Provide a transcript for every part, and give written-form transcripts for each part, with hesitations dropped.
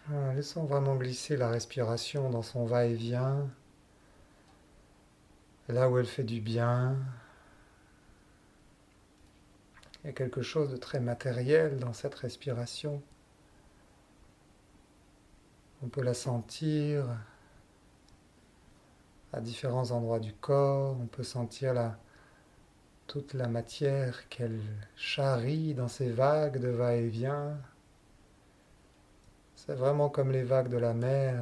Laissons vraiment glisser la respiration dans son va-et-vient, là où elle fait du bien. Il y a quelque chose de très matériel dans cette respiration. On peut la sentir à différents endroits du corps. On peut sentir toute la matière qu'elle charrie dans ces vagues de va-et-vient. C'est vraiment comme les vagues de la mer.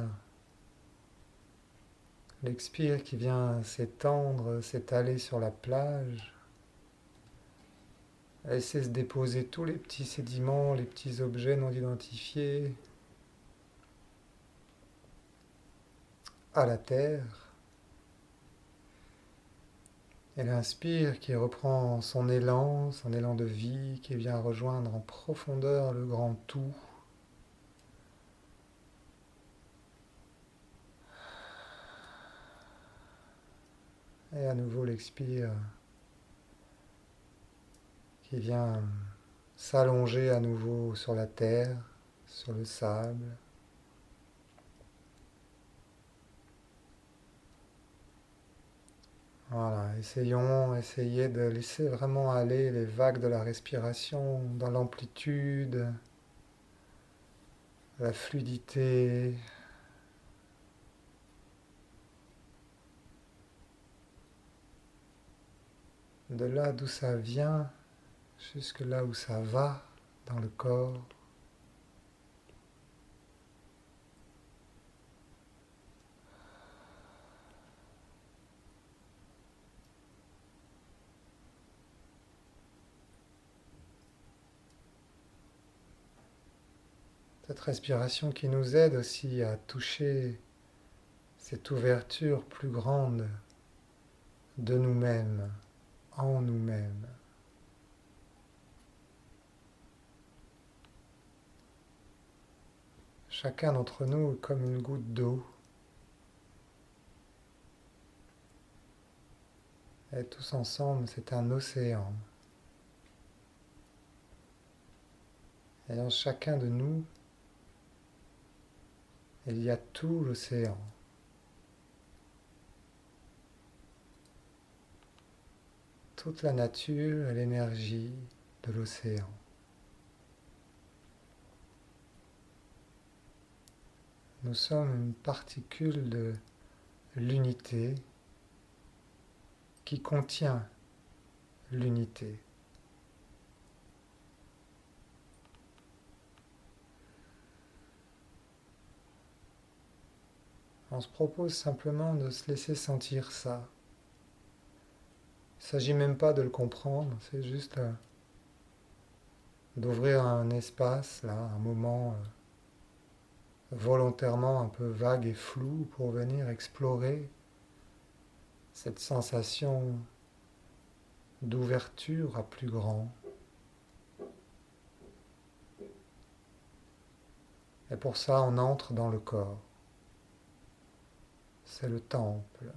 L'expire qui vient s'étendre, s'étaler sur la plage. Laisser se déposer tous les petits sédiments, les petits objets non identifiés à la terre. Et l'inspire qui reprend son élan de vie, qui vient rejoindre en profondeur le grand tout. Et à nouveau l'expire qui vient s'allonger à nouveau sur la terre, sur le sable. Voilà, essayez de laisser vraiment aller les vagues de la respiration dans l'amplitude, la fluidité. De là d'où ça vient, jusque là où ça va dans le corps. Cette respiration qui nous aide aussi à toucher cette ouverture plus grande de nous-mêmes, en nous-mêmes. Chacun d'entre nous est comme une goutte d'eau. Et tous ensemble, c'est un océan. Et en chacun de nous, il y a tout l'océan. Toute la nature et l'énergie de l'océan. Nous sommes une particule de l'unité qui contient l'unité. On se propose simplement de se laisser sentir ça. Il ne s'agit même pas de le comprendre, c'est juste d'ouvrir un espace, là, un moment volontairement un peu vague et flou pour venir explorer cette sensation d'ouverture à plus grand. Et pour ça, on entre dans le corps. C'est le temple.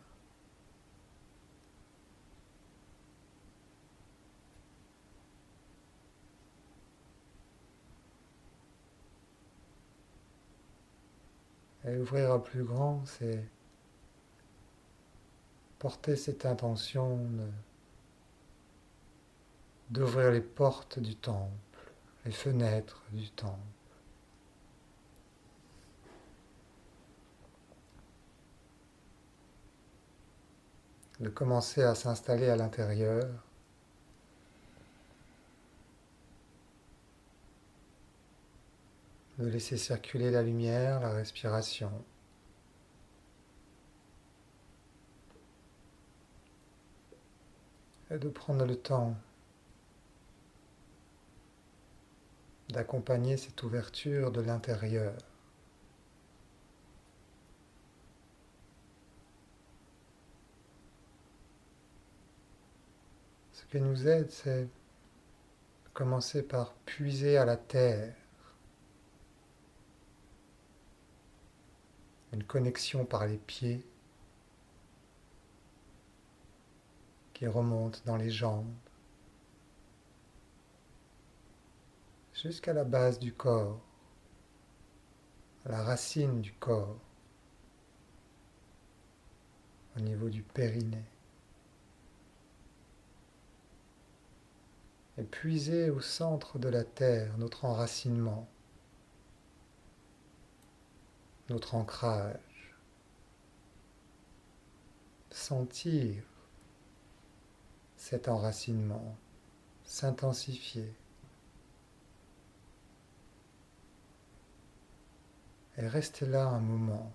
Et ouvrir à plus grand, c'est porter cette intention d'ouvrir les portes du temple, les fenêtres du temple. De commencer à s'installer à l'intérieur, de laisser circuler la lumière, la respiration. Et de prendre le temps d'accompagner cette ouverture de l'intérieur. Ce qui nous aide, c'est de commencer par puiser à la terre, une connexion par les pieds qui remonte dans les jambes, jusqu'à la base du corps, la racine du corps, au niveau du périnée. Et puiser au centre de la terre notre enracinement, notre ancrage. Sentir cet enracinement s'intensifier et rester là un moment.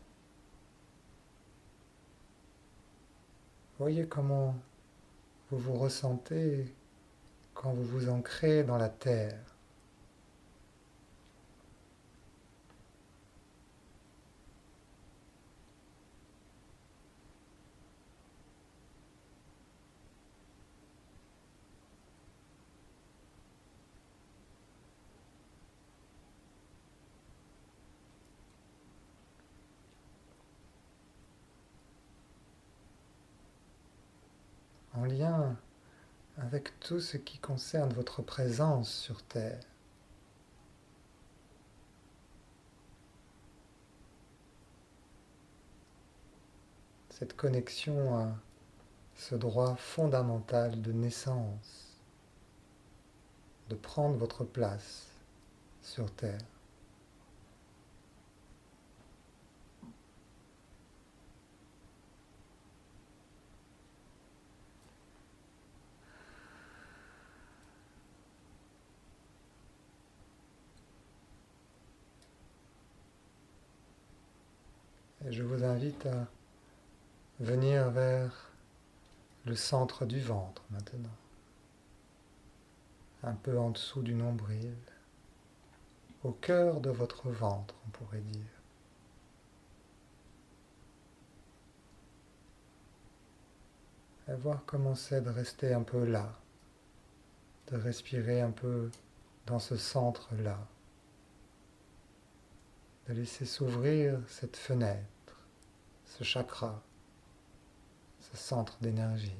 Voyez comment vous vous ressentez quand vous vous ancrez dans la terre. En lien avec tout ce qui concerne votre présence sur Terre. Cette connexion à ce droit fondamental de naissance, de prendre votre place sur Terre. Et je vous invite à venir vers le centre du ventre maintenant, un peu en dessous du nombril, au cœur de votre ventre, on pourrait dire. Et voir comment c'est de rester un peu là, de respirer un peu dans ce centre-là, de laisser s'ouvrir cette fenêtre, ce chakra, ce centre d'énergie.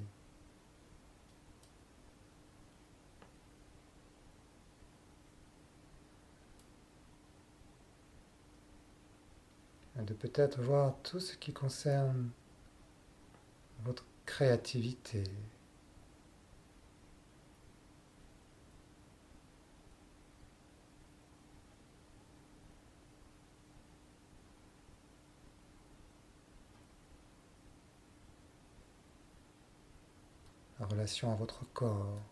Et de peut-être voir tout ce qui concerne votre créativité, la relation à votre corps,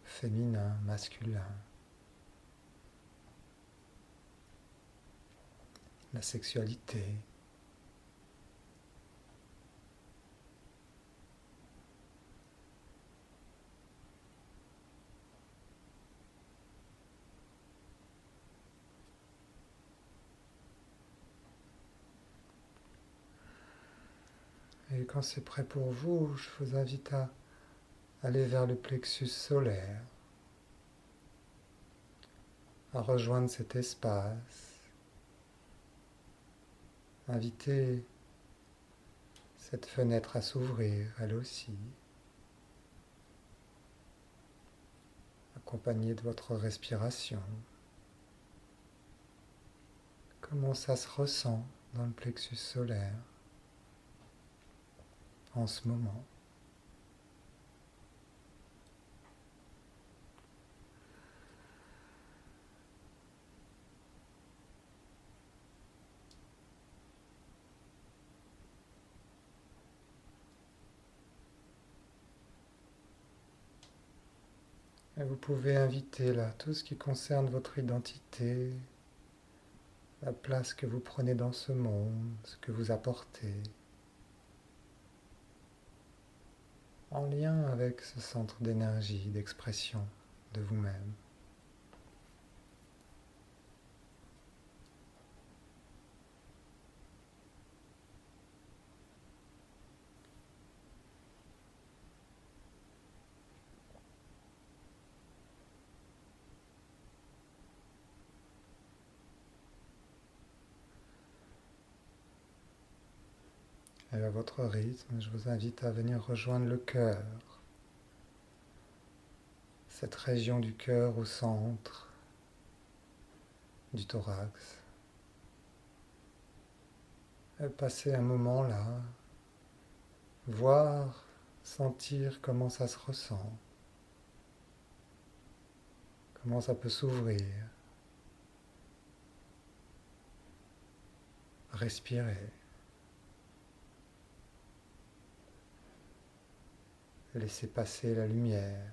féminin, masculin, la sexualité. Et quand c'est prêt pour vous, je vous invite à aller vers le plexus solaire, à rejoindre cet espace, inviter cette fenêtre à s'ouvrir, elle aussi, accompagnée de votre respiration. Comment ça se ressent dans le plexus solaire en ce moment? Et vous pouvez inviter là tout ce qui concerne votre identité, la place que vous prenez dans ce monde, ce que vous apportez, en lien avec ce centre d'énergie, d'expression de vous-même. Et à votre rythme, je vous invite à venir rejoindre le cœur, cette région du cœur au centre, du thorax. Et passer un moment là, voir, sentir comment ça se ressent, comment ça peut s'ouvrir, respirer, laisser passer la lumière.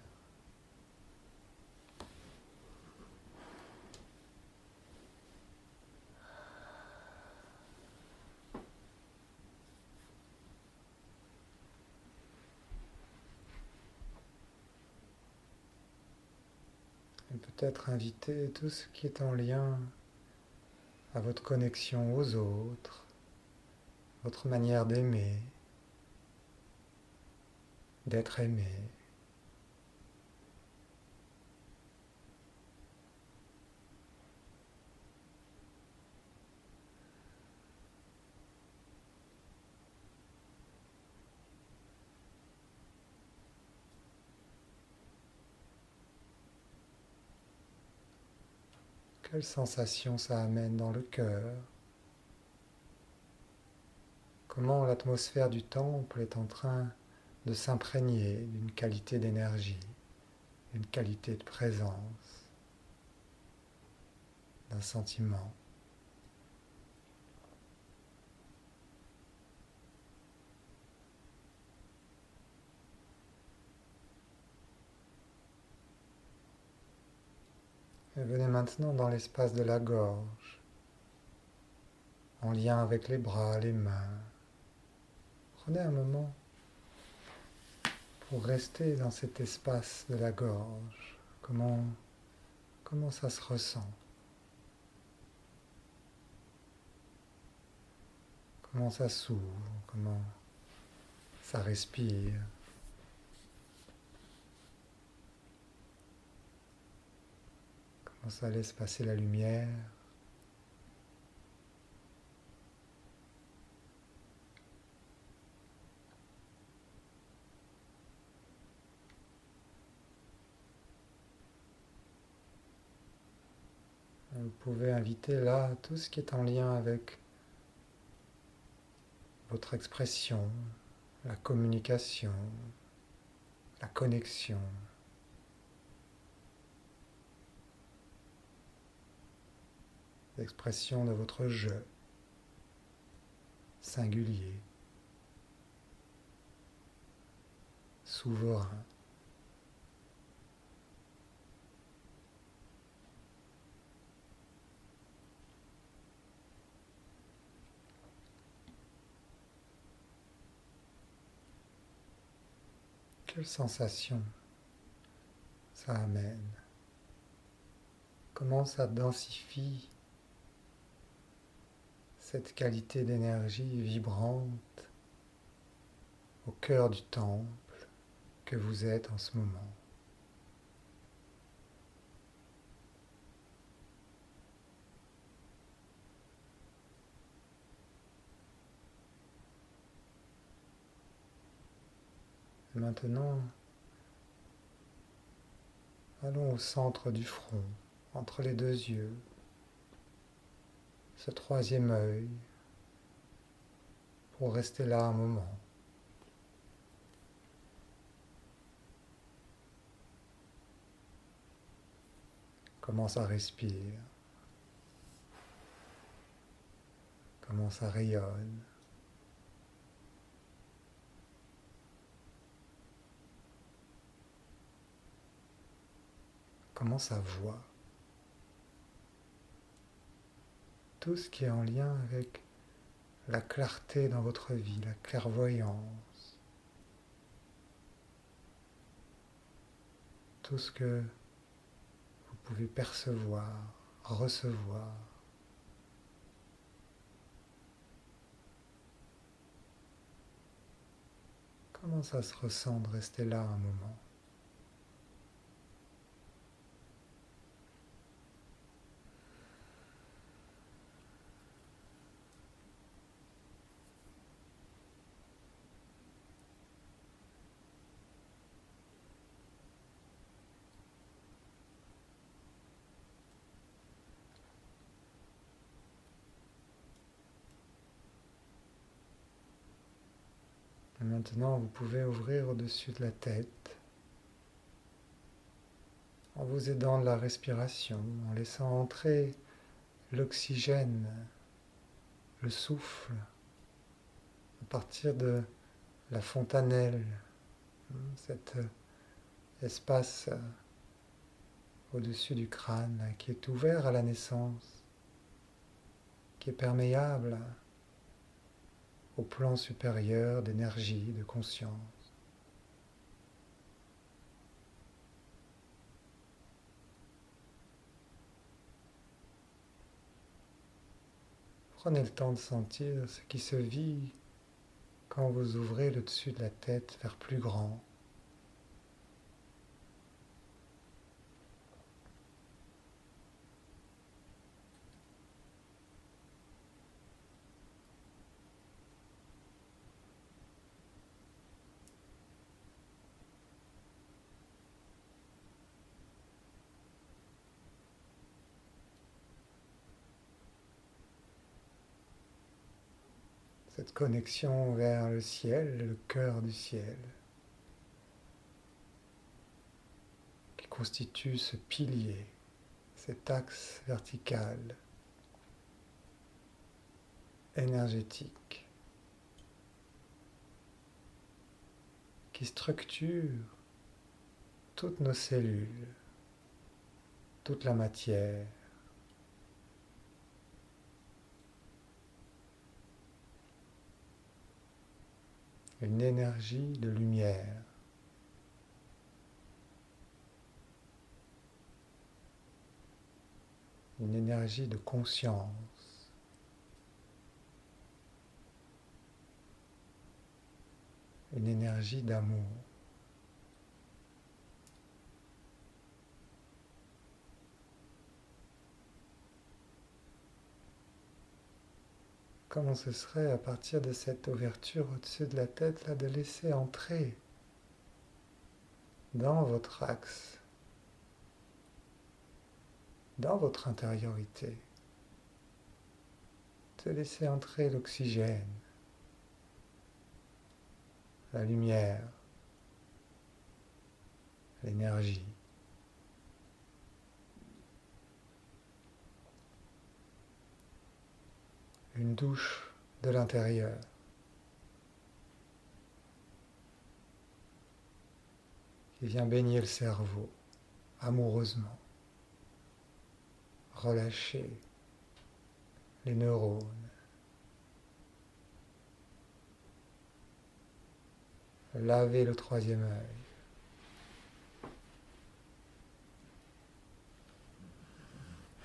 Et peut-être inviter tout ce qui est en lien à votre connexion aux autres, votre manière d'aimer, d'être aimé. Quelle sensation ça amène dans le cœur? Comment l'atmosphère du temple est en train de s'imprégner d'une qualité d'énergie, d'une qualité de présence, d'un sentiment. Et venez maintenant dans l'espace de la gorge, en lien avec les bras, les mains. Prenez un moment pour rester dans cet espace de la gorge. Comment ça se ressent? Comment ça s'ouvre? Comment ça respire? Comment ça laisse passer la lumière? Vous pouvez inviter là tout ce qui est en lien avec votre expression, la communication, la connexion. L'expression de votre je singulier, souverain. Quelle sensation ça amène? Comment ça densifie cette qualité d'énergie vibrante au cœur du temple que vous êtes en ce moment? Et maintenant, allons au centre du front, entre les deux yeux, ce troisième œil, pour rester là un moment. Comment ça respire, comment ça rayonne. Comment ça voit. Tout ce qui est en lien avec la clarté dans votre vie, la clairvoyance, tout ce que vous pouvez percevoir, recevoir. Comment ça se ressent de rester là un moment? Maintenant, vous pouvez ouvrir au-dessus de la tête en vous aidant de la respiration, en laissant entrer l'oxygène, le souffle, à partir de la fontanelle, cet espace au-dessus du crâne qui est ouvert à la naissance, qui est perméable au plan supérieur d'énergie, de conscience. Prenez le temps de sentir ce qui se vit quand vous ouvrez le dessus de la tête vers plus grand. Cette connexion vers le ciel, le cœur du ciel, qui constitue ce pilier, cet axe vertical, énergétique, qui structure toutes nos cellules, toute la matière. Une énergie de lumière. Une énergie de conscience. Une énergie d'amour. Comment ce serait à partir de cette ouverture au-dessus de la tête là de laisser entrer dans votre axe, dans votre intériorité, de laisser entrer l'oxygène, la lumière, l'énergie. Une douche de l'intérieur. Qui vient baigner le cerveau amoureusement, relâcher les neurones, laver le troisième œil,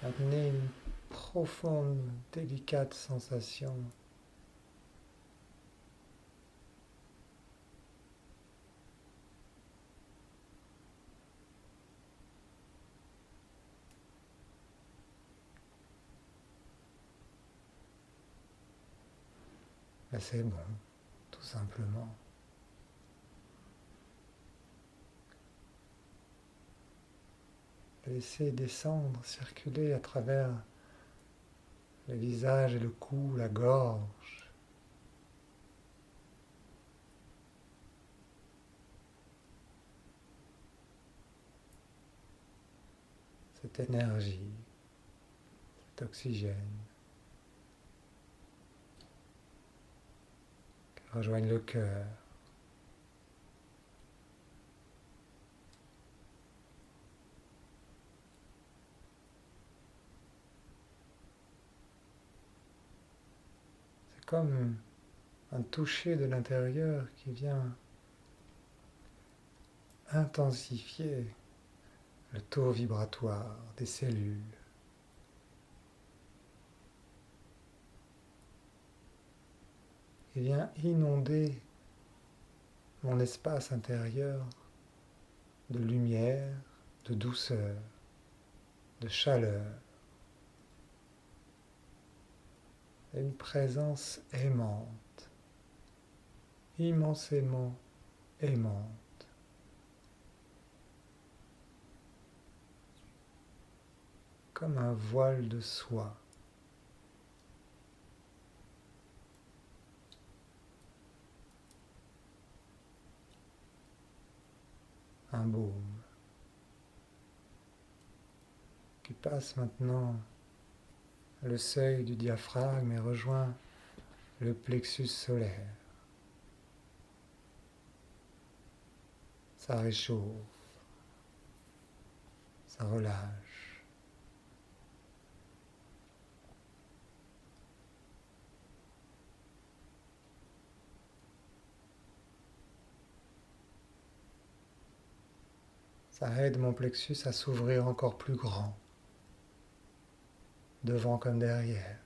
amener une profonde, délicate sensation mais c'est bon, tout simplement. Laissez descendre, circuler à travers le visage et le cou, la gorge. Cette énergie, cet oxygène qui rejoigne le cœur. C'est comme un toucher de l'intérieur qui vient intensifier le taux vibratoire des cellules. Il vient inonder mon espace intérieur de lumière, de douceur, de chaleur, et une présence aimante, immensément aimante. Comme un voile de soie. un baume qui passe maintenant le seuil du diaphragme et rejoint le plexus solaire. Ça réchauffe, ça relâche. Ça aide mon plexus à s'ouvrir encore plus grand, devant comme derrière.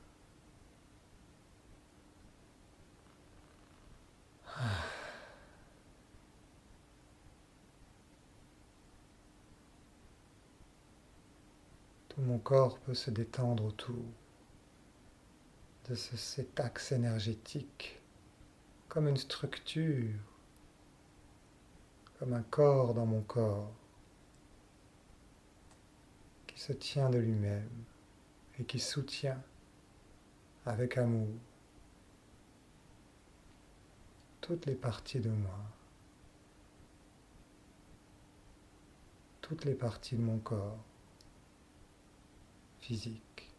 Tout mon corps peut se détendre autour de cet axe énergétique, comme une structure, comme un corps dans mon corps, qui se tient de lui-même et qui soutient avec amour toutes les parties de moi, toutes les parties de mon corps physique.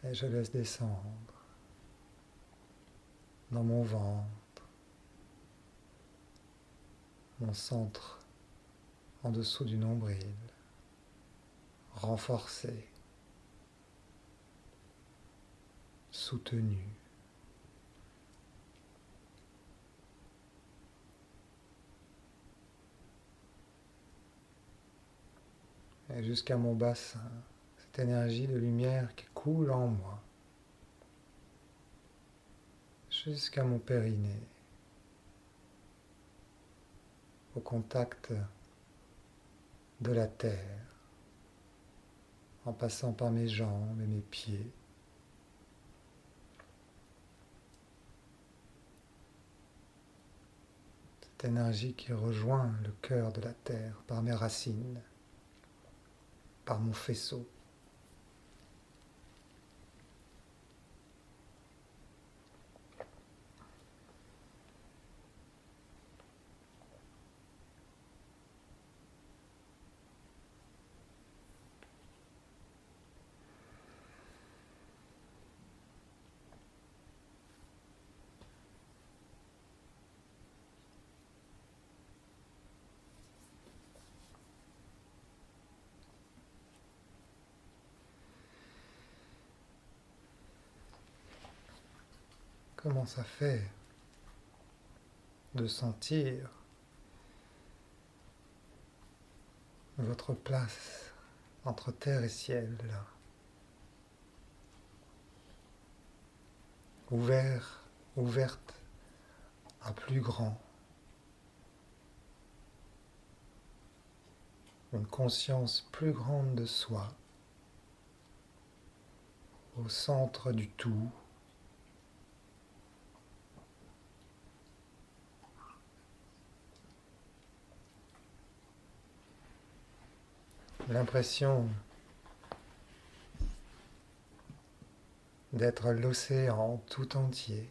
Et je laisse descendre dans mon ventre, mon centre en dessous du nombril, renforcé, soutenu. Et jusqu'à mon bassin, cette énergie de lumière qui coule en moi, jusqu'à mon périnée, au contact de la terre, en passant par mes jambes et mes pieds. Cette énergie qui rejoint le cœur de la terre par mes racines, par mon faisceau. Comment ça fait de sentir votre place entre terre et ciel, là, ouverte à plus grand, une conscience plus grande de soi, au centre du tout, l'impression d'être l'océan tout entier.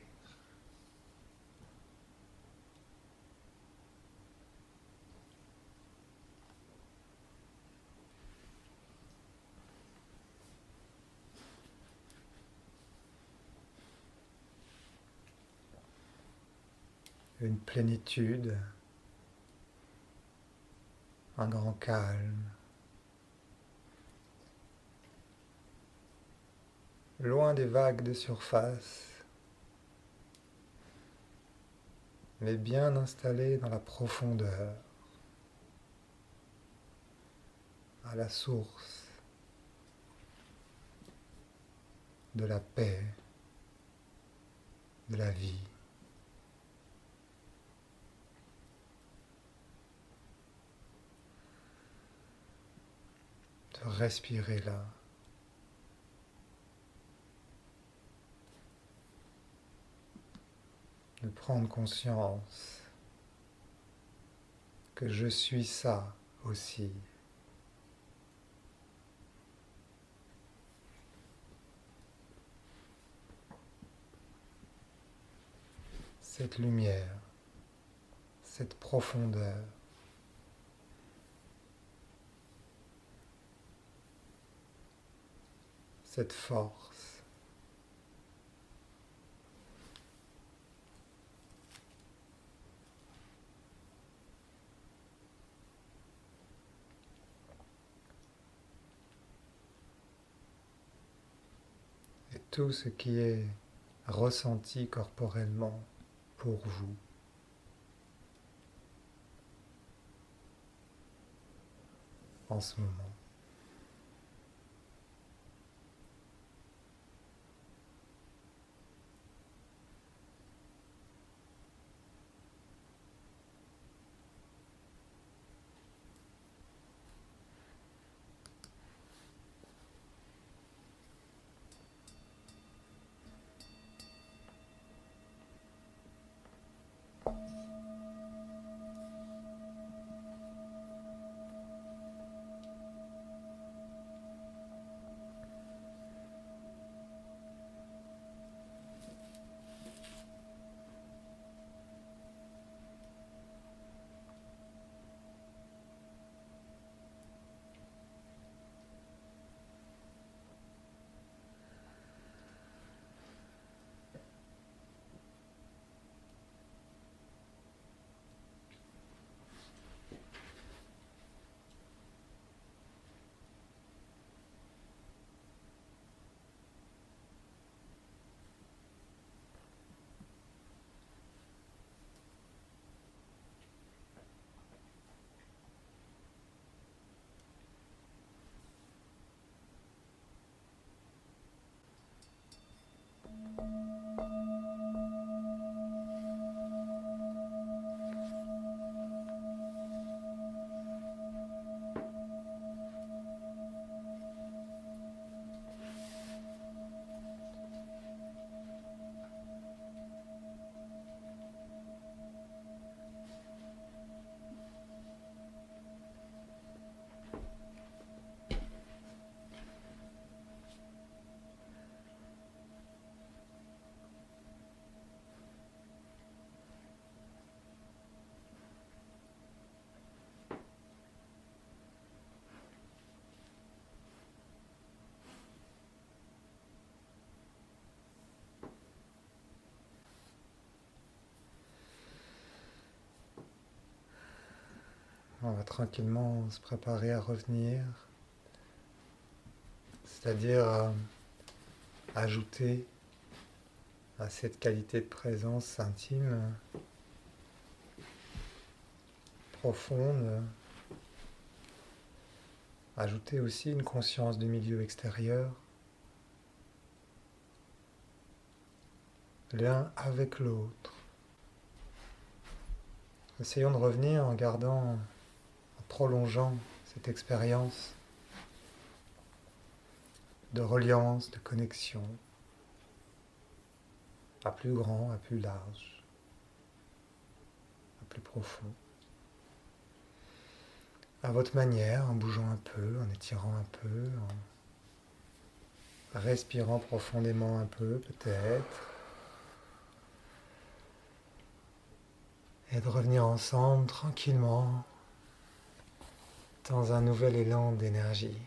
Une plénitude, un grand calme, loin des vagues de surface, mais bien installé dans la profondeur, à la source de la paix, de la vie. De respirer là. De prendre conscience que je suis ça aussi. cette lumière, cette profondeur. Cette force. Et tout ce qui est ressenti corporellement pour vous. En ce moment. On va tranquillement se préparer à revenir, c'est-à-dire ajouter à cette qualité de présence intime, profonde, ajouter aussi une conscience du milieu extérieur, l'un avec l'autre. Essayons de revenir en gardant, en prolongeant cette expérience de reliance, de connexion, à plus grand, à plus large, à plus profond. À votre manière, en bougeant un peu, en étirant un peu, en respirant profondément un peu peut-être. Et de revenir ensemble tranquillement dans un nouvel élan d'énergie.